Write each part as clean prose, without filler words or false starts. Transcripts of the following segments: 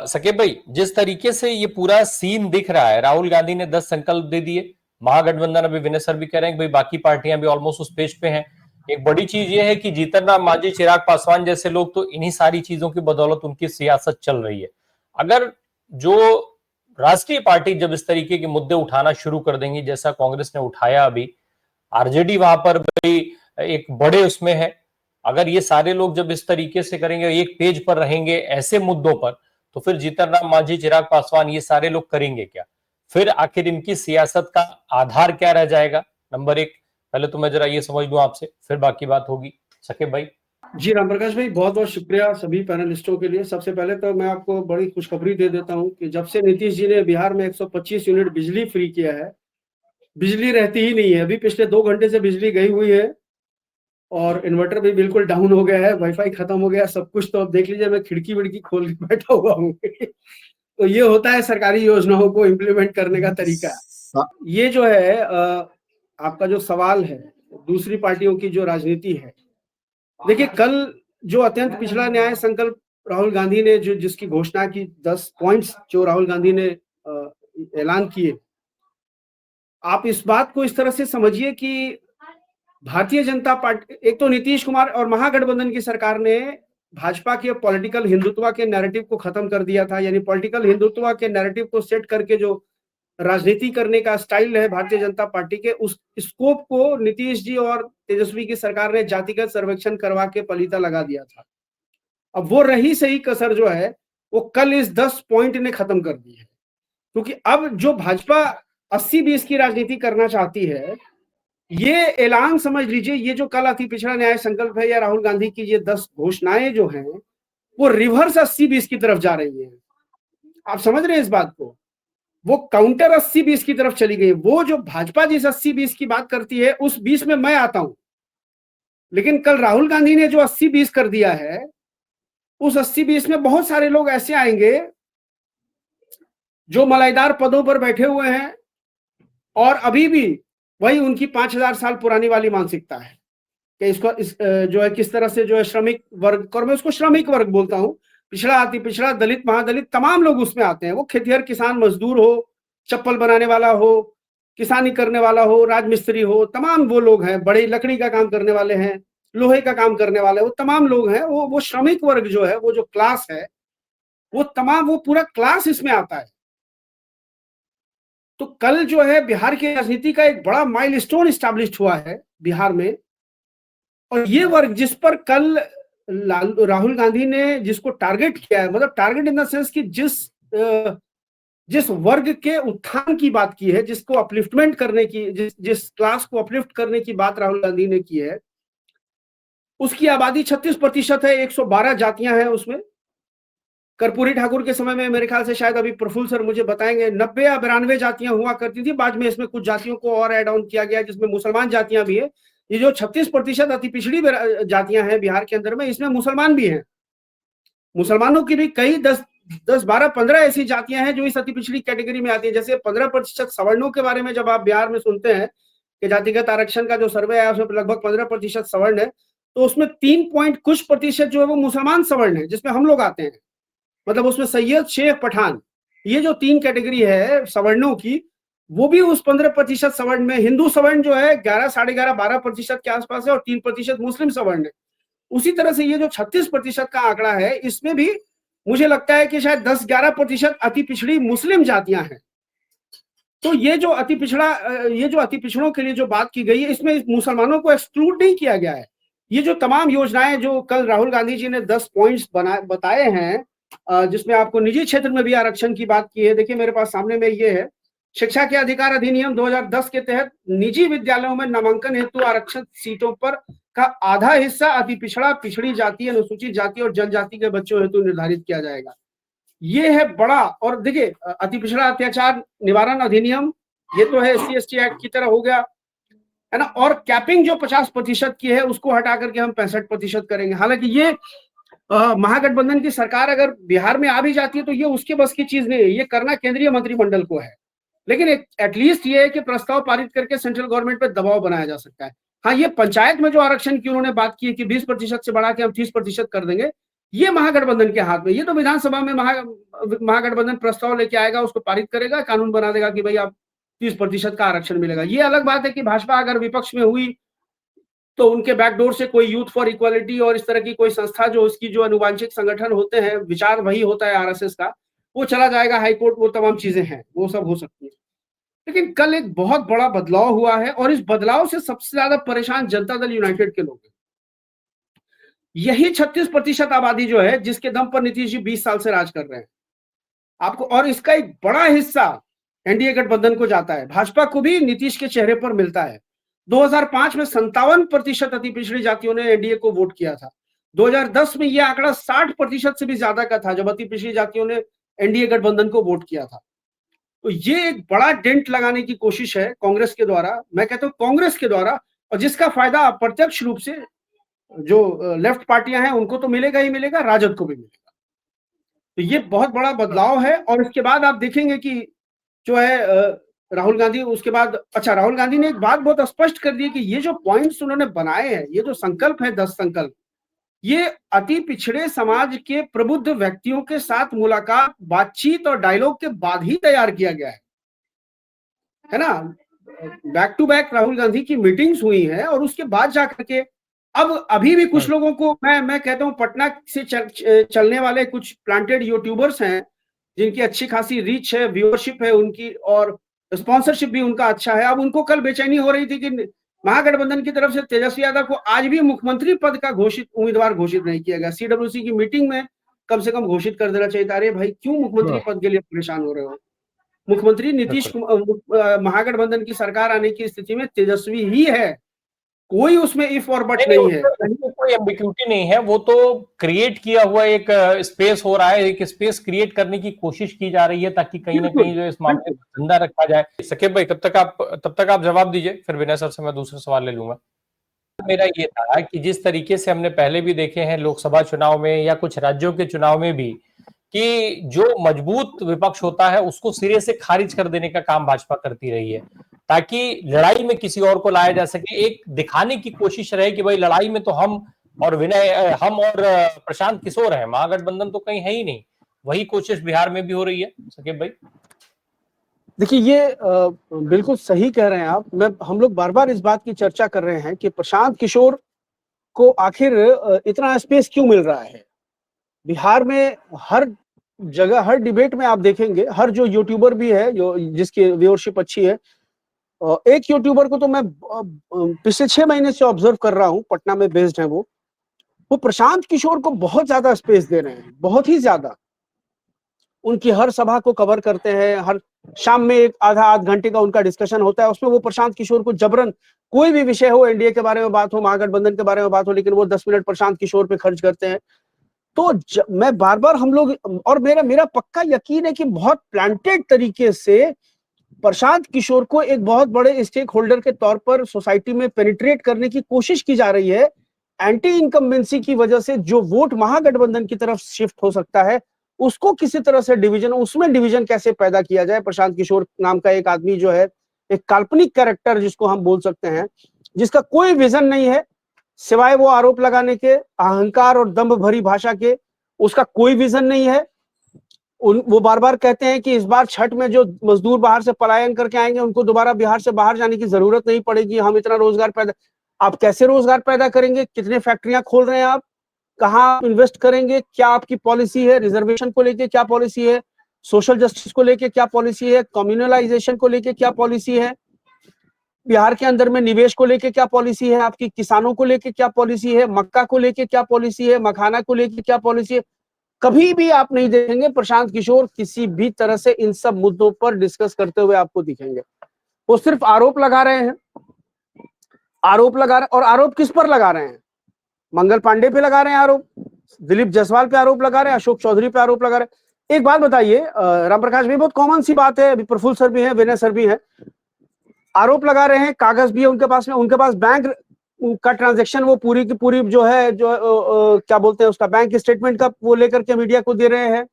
सके भाई, जिस तरीके से ये पूरा सीन दिख रहा है, राहुल गांधी ने 10 संकल्प दे दिए, महागठबंधन, अभी विनय सर भी कह रहे हैं कि भाई बाकी पार्टियां भी ऑलमोस्ट उस पेज पे हैं। एक बड़ी चीज ये है कि जीतन राम मांझी, चिराग पासवान जैसे लोग तो इन्हीं सारी चीजों की बदौलत उनकी सियासत चल रही है। अगर जो राष्ट्रीय पार्टी जब इस तरीके के मुद्दे उठाना शुरू कर देंगी, जैसा कांग्रेस ने उठाया अभी, आरजेडी वहां पर भाई एक बड़े उसमें है, अगर ये सारे लोग जब इस तरीके से करेंगे, एक पेज पर रहेंगे ऐसे मुद्दों पर, तो फिर जीतन राम मांझी, चिराग पासवान, ये सारे लोग करेंगे क्या? फिर आखिर इनकी सियासत का आधार क्या रह जाएगा? नंबर एक, पहले तो मैं जरा ये समझ लूं आपसे, फिर बाकी बात होगी। सके भाई। जी राम प्रकाश भाई, बहुत बहुत शुक्रिया सभी पैनलिस्टों के लिए। सबसे पहले तो मैं आपको बड़ी खुशखबरी दे देता हूं कि जब से नीतीश जी ने बिहार में 125 यूनिट बिजली फ्री किया है, बिजली रहती ही नहीं है। अभी पिछले 2 घंटे से बिजली गई हुई है और इन्वर्टर भी बिल्कुल डाउन हो गया है, वाईफाई खत्म हो गया, सब कुछ। तो अब देख लीजिए, मैं खिड़की विड़की खोल के बैठा हुआ हूँ। तो ये होता है सरकारी योजनाओं को इम्प्लीमेंट करने का तरीका। ये जो है आपका जो सवाल है, दूसरी पार्टियों की जो राजनीति है, देखिए कल जो अत्यंत पिछड़ा न्याय संकल्प राहुल गांधी ने जो जिसकी घोषणा की, 10 पॉइंट्स जो राहुल गांधी ने ऐलान किए, आप इस बात को इस तरह से समझिए कि भारतीय जनता पार्टी, एक तो नीतीश कुमार और महागठबंधन की सरकार ने भाजपा के पॉलिटिकल हिंदुत्व के नैरेटिव को खत्म कर दिया था। यानी पॉलिटिकल हिंदुत्व के नैरेटिव को सेट करके जो राजनीति करने का स्टाइल है भारतीय जनता पार्टी के, उस स्कोप को नीतीश जी और तेजस्वी की सरकार ने जातिगत सर्वेक्षण करवा के पलीता लगा दिया था। अब वो रही सही कसर जो है वो कल इस 10 पॉइंट ने खत्म कर दी है। क्योंकि अब जो भाजपा 80-20 की राजनीति करना चाहती है, ये ऐलान समझ लीजिए, ये जो कल अति पिछड़ा न्याय संकल्प है या राहुल गांधी की ये 10 घोषणाएं जो हैं, वो रिवर्स 80-20 की तरफ जा रही हैं। आप समझ रहे हैं इस बात को? वो काउंटर 80-20 की तरफ चली गई। वो जो भाजपा जिस 80-20 की बात करती है, उस 20 में मैं आता हूं, लेकिन कल राहुल गांधी ने जो 80-20 कर दिया है, उस 80-20 में बहुत सारे लोग ऐसे आएंगे जो मलाईदार पदों पर बैठे हुए हैं और अभी भी वही उनकी 5000 साल पुरानी वाली मानसिकता है कि इसको जो है किस तरह से जो है श्रमिक वर्ग, और मैं उसको श्रमिक वर्ग बोलता हूं, पिछड़ा, अति पिछड़ा, दलित, महादलित, तमाम लोग उसमें आते हैं। वो खेतिहर, किसान, मजदूर हो, चप्पल बनाने वाला हो, किसानी करने वाला हो, राजमिस्त्री हो, तमाम वो लोग हैं, बड़े लकड़ी का काम करने वाले हैं, लोहे का काम करने वाले, वो तमाम लोग हैं। वो श्रमिक वर्ग जो है, वो जो क्लास है, वो तमाम, वो पूरा क्लास इसमें आता है। तो कल जो है बिहार की राजनीति का एक बड़ा माइलस्टोन एस्टैब्लिश हुआ है बिहार में। और ये वर्ग जिस पर कल राहुल गांधी ने जिसको टारगेट किया है, मतलब टारगेट इन द सेंस कि जिस वर्ग के उत्थान की बात की है, जिसको अपलिफ्टमेंट करने की, जिस क्लास को अपलिफ्ट करने की बात राहुल गांधी ने की है, उसकी आबादी 36% है, 112 जातियां हैं उसमें। कर्पूरी ठाकुर के समय में मेरे ख्याल से, शायद अभी प्रफुल्ल सर मुझे बताएंगे, 90 या 92 जातियां हुआ करती थी। बाद में इसमें कुछ जातियों को और ऐड ऑन किया गया, जिसमें मुसलमान जातियां भी है। ये जो 36% अति पिछड़ी जातियां हैं बिहार के अंदर में, इसमें मुसलमान भी हैं। मुसलमानों की भी कई 10, 12, 15 ऐसी जातियां हैं जो इस अति पिछड़ी कैटेगरी में आती है। जैसे 15% सवर्णों के बारे में जब आप बिहार में सुनते हैं कि जातिगत आरक्षण का जो सर्वे आया उसमें लगभग 15% सवर्ण है, तो उसमें 3 पॉइंट कुछ प्रतिशत जो है वो मुसलमान सवर्ण है, जिसमें हम लोग आते हैं। मतलब उसमें सैयद, शेख, पठान, ये जो 3 कैटेगरी है सवर्णों की, वो भी उस 15% सवर्ण में। हिंदू सवर्ण जो है 11, 11.5, 12% के आसपास है और 3% मुस्लिम सवर्ण है। उसी तरह से ये जो 36% का आंकड़ा है, इसमें भी मुझे लगता है कि शायद 10-11% अति पिछड़ी मुस्लिम जातियां हैं। तो ये जो अति पिछड़ों के लिए जो बात की गई है, इसमें मुसलमानों को एक्सक्लूड नहीं किया गया है। ये जो तमाम योजनाएं जो कल राहुल गांधी जी ने 10 पॉइंट्स बताए हैं, जिसमें आपको निजी क्षेत्र में भी आरक्षण की बात की है। देखिए मेरे पास सामने में ये है, शिक्षा के अधिकार अधिनियम 2010 के तहत निजी विद्यालयों में नामांकन हेतु आरक्षित सीटों पर का आधा हिस्सा अति पिछड़ा, पिछड़ी जाति, अनुसूचित जाति और जनजाति के बच्चों हेतु निर्धारित किया जाएगा। ये है बड़ा। और देखिए अति पिछड़ा अत्याचार निवारण अधिनियम, ये तो है SC/ST एक्ट की तरह हो गया, है ना। और कैपिंग जो 50% की है, उसको हटा करके हम 65% करेंगे। हालांकि ये महागठबंधन की सरकार अगर बिहार में आ भी जाती है तो ये उसके बस की चीज नहीं है, ये करना केंद्रीय मंत्रिमंडल को है। लेकिन एटलीस्ट ये है कि प्रस्ताव पारित करके सेंट्रल गवर्नमेंट पे दबाव बनाया जा सकता है। हाँ, ये पंचायत में जो आरक्षण की उन्होंने बात की है कि 20% से बढ़ा के हम 30% कर देंगे, ये महागठबंधन के हाथ में। ये तो विधानसभा में महागठबंधन प्रस्ताव लेके आएगा, उसको पारित करेगा, कानून बना देगा कि भाई आप 30% का आरक्षण मिलेगा। ये अलग बात है कि भाजपा अगर विपक्ष में हुई तो उनके बैकडोर से कोई यूथ फॉर इक्वालिटी और इस तरह की कोई संस्था, जो उसकी जो अनुवांछित संगठन होते हैं, विचार वही होता है आरएसएस का, वो चला जाएगा हाईकोर्ट, वो तमाम चीजें हैं, वो सब हो सकती है। लेकिन कल एक बहुत बड़ा बदलाव हुआ है और इस बदलाव से सबसे ज्यादा परेशान जनता दल यूनाइटेड के लोग हैं। यही 36% आबादी जो है, जिसके दम पर नीतीश जी 20 साल से राज कर रहे हैं आपको, और इसका एक बड़ा हिस्सा एनडीए गठबंधन को जाता है। भाजपा को भी नीतीश के चेहरे पर मिलता है। 2005 में 57% अति पिछड़ी जातियों ने एनडीए को वोट किया था। 2010 में यह आंकड़ा 60% से भी ज्यादा का था, जब अति पिछड़ी जातियों ने एनडीए गठबंधन को वोट किया था। तो ये एक बड़ा डेंट लगाने की कोशिश है कांग्रेस के द्वारा, मैं कहता हूं कांग्रेस के द्वारा, और जिसका फायदा अप्रत्यक्ष रूप से जो लेफ्ट पार्टियां हैं उनको तो मिलेगा ही मिलेगा, राजद को भी मिलेगा। तो ये बहुत बड़ा बदलाव है। और इसके बाद आप देखेंगे कि जो है राहुल गांधी, उसके बाद अच्छा, राहुल गांधी ने एक बात बहुत स्पष्ट कर दी कि ये जो पॉइंट्स उन्होंने बनाए हैं, ये जो संकल्प है 10 संकल्प, ये अति पिछड़े समाज के प्रबुद्ध व्यक्तियों के साथ मुलाकात, बातचीत और डायलॉग के बाद ही तैयार किया गया है ना। Back to back Rahul Gandhi की मीटिंग्स हुई हैं और उसके बाद जाकर के अब अभी भी कुछ लोगों को मैं कहता हूं, पटना से चलने वाले कुछ प्लांटेड यूट्यूबर्स हैं जिनकी अच्छी खासी रीच है, व्यूअरशिप है उनकी, और स्पॉन्सरशिप भी उनका अच्छा है। अब उनको कल बेचैनी हो रही थी कि महागठबंधन की तरफ से तेजस्वी यादव को आज भी मुख्यमंत्री पद का उम्मीदवार घोषित नहीं किया गया। सीडब्ल्यूसी की मीटिंग में कम से कम घोषित कर देना चाहिए था। अरे भाई, क्यों मुख्यमंत्री पद के लिए परेशान हो रहे हो? मुख्यमंत्री नीतीश महागठबंधन की सरकार आने की स्थिति में तेजस्वी ही है, कोई उसमें इफ और बट नहीं है, कोई एम्बिग्यूटी नहीं है। वो तो क्रिएट किया हुआ एक स्पेस हो रहा है, एक स्पेस क्रिएट करने की कोशिश की जा रही है ताकि कहीं ना कहीं जो इस मामले को जिंदा रखा जाए। सकीब भाई, तब तक आप जवाब दीजिए, फिर विनय सर से मैं दूसरा सवाल ले लूंगा। मेरा ये था कि जिस तरीके से हमने पहले भी देखे हैं लोकसभा चुनाव में या कुछ राज्यों के चुनाव में भी, कि जो मजबूत विपक्ष होता है उसको सिरे से खारिज कर देने का काम भाजपा करती रही है ताकि लड़ाई में किसी और को लाया जा सके। एक दिखाने की कोशिश रहे कि भाई लड़ाई में तो हम और प्रशांत किशोर हैं, महागठबंधन तो कहीं है ही नहीं। वही कोशिश बिहार में भी हो रही है। सकीब भाई, देखिए, ये बिल्कुल सही कह रहे हैं आप। हम लोग बार बार इस बात की चर्चा कर रहे हैं कि प्रशांत किशोर को आखिर इतना स्पेस क्यों मिल रहा है। बिहार में हर जगह, हर डिबेट में आप देखेंगे, हर जो यूट्यूबर भी है जिसकी व्यूअरशिप अच्छी है, एक यूट्यूबर को तो मैं पिछले 6 महीने से ऑब्जर्व कर रहा हूं, पटना में बेस्ड है वो प्रशांत किशोर को बहुत ज्यादा स्पेस दे रहे हैं, बहुत ही ज्यादा। उनकी हर सभा को कवर करते हैं, हर शाम में एक आध घंटे का उनका डिस्कशन होता है, उसमें वो प्रशांत किशोर को जबरन, कोई भी विषय हो, एनडीए के बारे में बात हो, महागठबंधन के बारे में बात हो, लेकिन वो 10 मिनट प्रशांत किशोर पे खर्च करते हैं। तो मैं बार बार हम लोग, और मेरा पक्का यकीन है कि बहुत प्लांटेड तरीके से प्रशांत किशोर को एक बहुत बड़े स्टेक होल्डर के तौर पर सोसाइटी में पेनिट्रेट करने की कोशिश की जा रही है। एंटी इनकम्बेंसी की वजह से जो वोट महागठबंधन की तरफ शिफ्ट हो सकता है, उसको किसी तरह से उसमें डिवीजन कैसे पैदा किया जाए। प्रशांत किशोर नाम का एक आदमी जो है, एक काल्पनिक कैरेक्टर जिसको हम बोल सकते हैं, जिसका कोई विजन नहीं है सिवाय वो आरोप लगाने के, अहंकार और दंभ भरी भाषा के, उसका कोई विजन नहीं है। वो बार बार कहते हैं कि इस बार छठ में जो मजदूर बाहर से पलायन करके आएंगे उनको दोबारा बिहार से बाहर जाने की जरूरत नहीं पड़ेगी, हम इतना रोजगार पैदा। आप कैसे रोजगार पैदा करेंगे? कितने फैक्ट्रियां खोल रहे हैं आप? कहाँ इन्वेस्ट करेंगे? क्या आपकी पॉलिसी है? रिजर्वेशन को लेके क्या पॉलिसी है? सोशल जस्टिस को लेके क्या पॉलिसी है? कम्युनलाइजेशन को लेके क्या पॉलिसी है? बिहार के अंदर में निवेश को लेके क्या पॉलिसी है आपकी? किसानों को लेके क्या पॉलिसी है? मक्का को लेके क्या पॉलिसी है? मखाना को लेके क्या पॉलिसी है? कभी भी आप नहीं देखेंगे प्रशांत किशोर किसी भी तरह से इन सब मुद्दों पर डिस्कस करते हुए आपको दिखेंगे। वो सिर्फ आरोप लगा रहे हैं, और आरोप किस पर लगा रहे हैं? मंगल पांडे पे लगा रहे हैं आरोप, दिलीप जायसवाल पे आरोप लगा रहे हैं, अशोक चौधरी पे आरोप लगा रहे हैं। एक बात बताइए रामप्रकाश भाई, बहुत कॉमन सी बात है, अभी प्रफुल्ल सर भी हैं, विनय सर भी हैं, आरोप लगा रहे हैं, कागज भी है उनके पास में, उनके पास बैंक का ट्रांजैक्शन वो पूरी की पूरी जो है, क्या बोलते हैं उसका, बैंक स्टेटमेंट का वो लेकर के मीडिया को दे रहे हैं,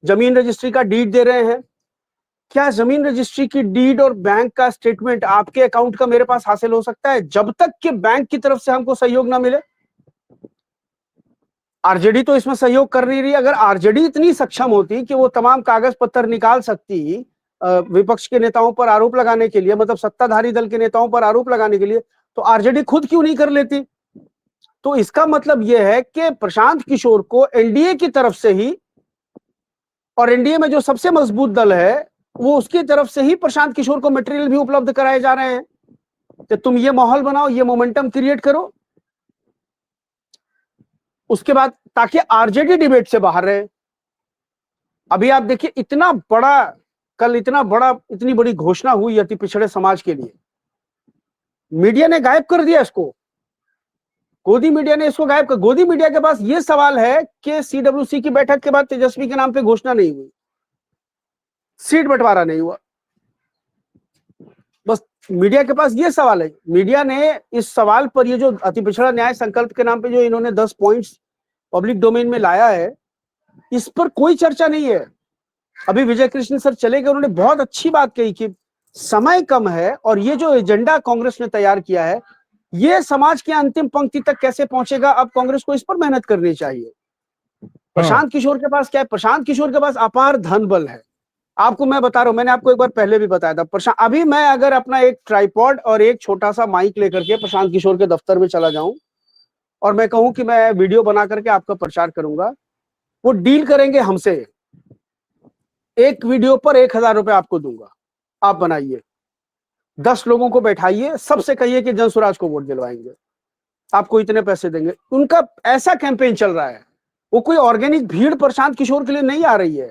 जमीन रजिस्ट्री का डीड दे रहे हैं। क्या जमीन रजिस्ट्री की डीड और बैंक का स्टेटमेंट आपके अकाउंट का मेरे पास हासिल हो सकता है जब तक कि बैंक की तरफ से हमको सहयोग ना मिले? आरजेडी तो इसमें सहयोग कर नहीं रही। अगर आरजेडी इतनी सक्षम होती कि वो तमाम कागज पत्तर निकाल सकती विपक्ष के नेताओं पर आरोप लगाने के लिए, मतलब सत्ताधारी दल के नेताओं पर आरोप लगाने के लिए, तो आरजेडी खुद क्यों नहीं कर लेती? तो इसका मतलब यह है कि प्रशांत किशोर को एनडीए की तरफ से ही, और एनडीए में जो सबसे मजबूत दल है वो उसकी तरफ से ही प्रशांत किशोर को मटेरियल भी उपलब्ध कराए जा रहे हैं कि तुम ये माहौल बनाओ, ये मोमेंटम क्रिएट करो। उसके बाद ताकि आरजेडी डिबेट से बाहर रहे। अभी आप देखिए इतना बड़ा, कल इतनी बड़ी घोषणा हुई अति पिछड़े समाज के लिए, मीडिया ने गायब कर दिया इसको। गोदी मीडिया ने इसको गायब कर। गोदी मीडिया के पास यह सवाल है कि सीडब्ल्यूसी की बैठक के बाद तेजस्वी के नाम पे घोषणा नहीं हुई, सीट बंटवारा नहीं हुआ। बस मीडिया के पास यह सवाल है। मीडिया ने इस सवाल पर, ये जो अति पिछड़ा न्याय संकल्प के नाम पे जो इन्होंने 10 पॉइंट्स पब्लिक डोमेन में लाया है, इस पर कोई चर्चा नहीं है। अभी विजय कृष्ण सर चले गए, उन्होंने बहुत अच्छी बात कही कि समय कम है और ये जो एजेंडा कांग्रेस ने तैयार किया है ये समाज की अंतिम पंक्ति तक कैसे पहुंचेगा, अब कांग्रेस को इस पर मेहनत करनी चाहिए। प्रशांत किशोर के पास क्या है? प्रशांत किशोर के पास अपार धन बल है। आपको मैं बता रहा हूं, मैंने आपको एक बार पहले भी बताया था, अभी मैं अगर अपना एक ट्राइपॉड और एक छोटा सा माइक लेकर के प्रशांत किशोर के दफ्तर में चला जाऊं और मैं कहूं कि मैं वीडियो बना करके आपका प्रचार करूंगा, वो डील करेंगे हमसे, एक वीडियो पर 1000 रुपए आपको दूंगा, आप बनाइए, 10 लोगों को बैठाइए, सबसे कहिए कि जनसुराज को वोट दिलवाएंगे, आपको इतने पैसे देंगे। उनका ऐसा कैंपेन चल रहा है। वो कोई ऑर्गेनिक भीड़ प्रशांत किशोर के लिए नहीं आ रही है,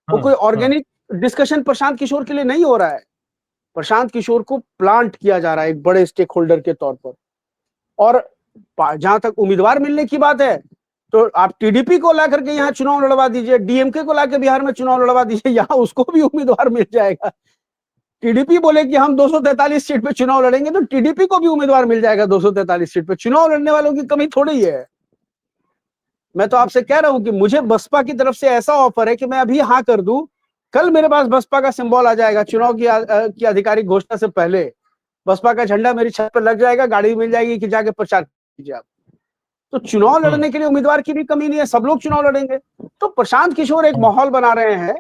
वो कोई ऑर्गेनिक डिस्कशन प्रशांत किशोर के लिए नहीं हो रहा है। प्रशांत किशोर को प्लांट किया जा रहा है एक बड़े स्टेक होल्डर के तौर पर। और जहां तक उम्मीदवार मिलने की बात है, तो आप टीडीपी को ला करके यहाँ चुनाव लड़वा दीजिए, डीएमके को लाकर बिहार में चुनाव लड़वा दीजिए, यहाँ उसको भी उम्मीदवार मिल जाएगा। टीडीपी बोले कि हम 243 सीट पे चुनाव लड़ेंगे, तो टीडीपी को भी उम्मीदवार मिल जाएगा 243 सीट पे। चुनाव लड़ने वालों की कमी थोड़ी है। मैं तो आपसे कह रहा हूं कि मुझे बसपा की तरफ से ऐसा ऑफर है कि मैं अभी हाँ कर दूं, कल मेरे पास बसपा का सिंबल आ जाएगा, चुनाव की आधिकारिक घोषणा से पहले बसपा का झंडा मेरी छत पर लग जाएगा, गाड़ी मिल जाएगी कि जाके प्रचार कीजिए आप। तो चुनाव लड़ने के लिए उम्मीदवार की भी कमी नहीं है, सब लोग चुनाव लड़ेंगे। तो प्रशांत किशोर एक माहौल बना रहे हैं,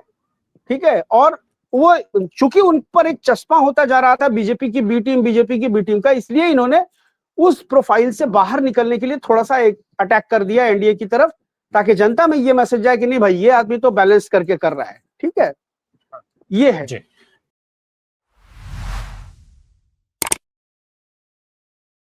ठीक है। और वो चूंकि उन पर एक चस्पा होता जा रहा था बीजेपी की बी टीम का, इसलिए इन्होंने उस प्रोफाइल से बाहर निकलने के लिए थोड़ा सा एक अटैक कर दिया एनडीए की तरफ, ताकि जनता में ये मैसेज जाए कि नहीं भाई, ये आदमी तो बैलेंस करके कर रहा है, ठीक है। ये है।